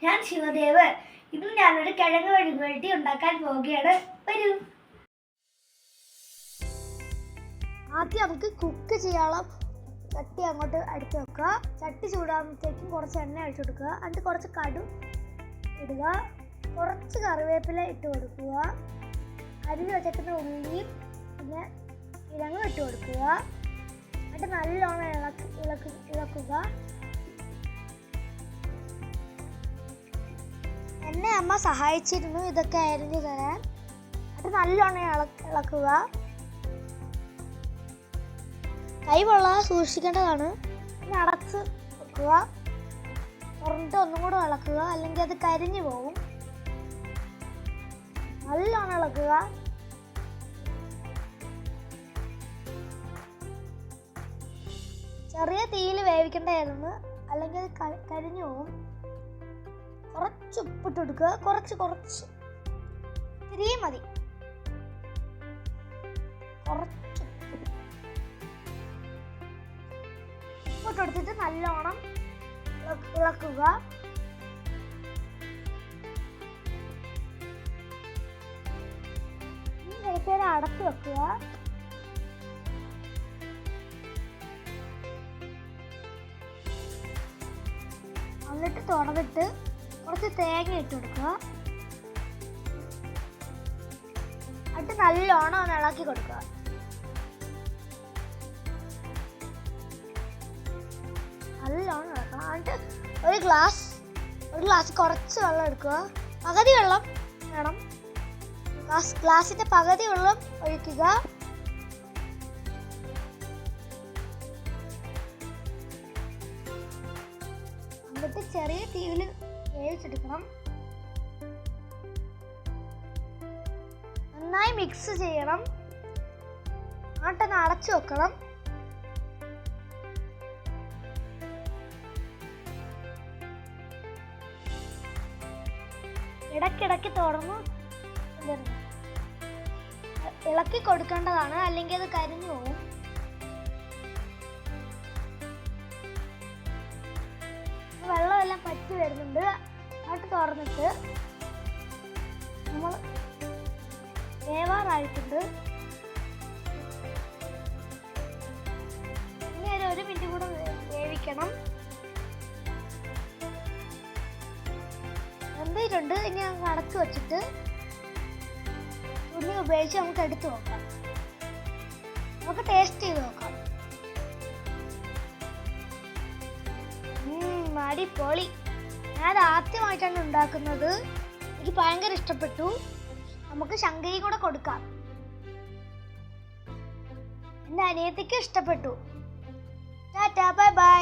ഞാൻ ശിവദേവ്. ഇന്ന് ഞാനൊരു കിഴങ്ങ് മെഴുകുവരട്ടി ഉണ്ടാക്കാൻ പോവുകയാണ്. വരൂ. ആദ്യം നമുക്ക് കുക്ക് ചെയ്യാനുള്ള ചട്ടി അങ്ങോട്ട് അടുത്ത് വെക്കുക. ചട്ടി ചൂടാകുമ്പോഴത്തേക്കും കുറച്ച് എണ്ണ ഒഴിച്ചു കൊടുക്കുക. എന്നിട്ട് കുറച്ച് കടു ഇടുക. കുറച്ച് കറിവേപ്പില ഇട്ട് കൊടുക്കുക. അരിഞ്ഞ് വെച്ചേക്കുന്ന ഉള്ളിയും പിന്നെ കിഴങ്ങും ഇട്ട് കൊടുക്കുക. എന്നിട്ട് നല്ലോണം ഇളക്കുക. എന്നെ അമ്മ സഹായിച്ചിരുന്നു ഇതൊക്കെ അരിഞ്ഞു തരാൻ. എന്നിട്ട് നല്ലോണം ഇളക്കുക. കൈ പൊള്ളാതെ സൂക്ഷിക്കേണ്ടതാണ്. പിന്നെ അടച്ച് വെക്കുക. തുറന്നിട്ട് ഒന്നും കൂടെ ഇളക്കുക, അല്ലെങ്കിൽ അത് കരിഞ്ഞു പോകും. നല്ലോണം ഇളക്കുക. ചെറിയ തീയിൽ വേവിക്കേണ്ടതായിരുന്നു, അല്ലെങ്കിൽ അത് കരിഞ്ഞു പോകും. കുറച്ച് ഉപ്പിട്ട് കൊടുക്കുക. കുറച്ച് ഇത്തിരി മതി. കുറച്ച് ഉപ്പിട്ട് കൊടുത്തിട്ട് നല്ലോണം ഇളക്കുക. കുറച്ച് നേരം അടച്ചു വെക്കുക. എന്നിട്ട് തുറന്നിട്ട് കുറച്ച് തേങ്ങ ഇട്ട് കൊടുക്കുക. എന്നിട്ട് നല്ലോണം ഒന്ന് ഇളക്കി കൊടുക്കുക. നല്ലോണം ഇളക്കണം. എന്നിട്ട് ഒരു ഗ്ലാസ് കുറച്ച് വെള്ളം എടുക്കുക. പകുതി വെള്ളം വേണം. ഗ്ലാസിന്റെ പകുതി വെള്ളം ഒഴിക്കുക. എന്നിട്ട് ചെറിയ തീയിൽ വേവിച്ചെടുക്കണം. നന്നായി മിക്സ് ചെയ്യണം. എന്നിട്ടൊന്ന് അടച്ചു വെക്കണം. ഇടയ്ക്കിടയ്ക്ക് തുറന്ന് ഇളക്കി കൊടുക്കേണ്ടതാണ്, അല്ലെങ്കിൽ അത് കരിഞ്ഞു പോകും. വെള്ളമെല്ലാം പറ്റി വരുന്നുണ്ട്. എന്നിട്ട് തുറന്നിട്ട് നമ്മൾ വേവാറായിട്ടുണ്ട്. ഇനി ഒരു മിനിറ്റ് കൂടെ വേവിക്കണം. വെന്തിട്ടുണ്ട്. ഇനി നമുക്ക് അടച്ചു വെച്ചിട്ട് ഉള്ളി ഉപയോഗിച്ച് നമുക്ക് എടുത്തു നോക്കാം. നമുക്ക് ടേസ്റ്റ് ചെയ്ത് നോക്കാം. അടിപൊളി. ഞാൻ ആദ്യമായിട്ടാണ് ഉണ്ടാക്കുന്നത്. എനിക്ക് ഭയങ്കര ഇഷ്ടപ്പെട്ടു. നമുക്ക് ശങ്കരി കൂടെ കൊടുക്കാം. എൻ്റെ അനിയത്തിക്ക് ഇഷ്ടപ്പെട്ടു. Tata, bye bye.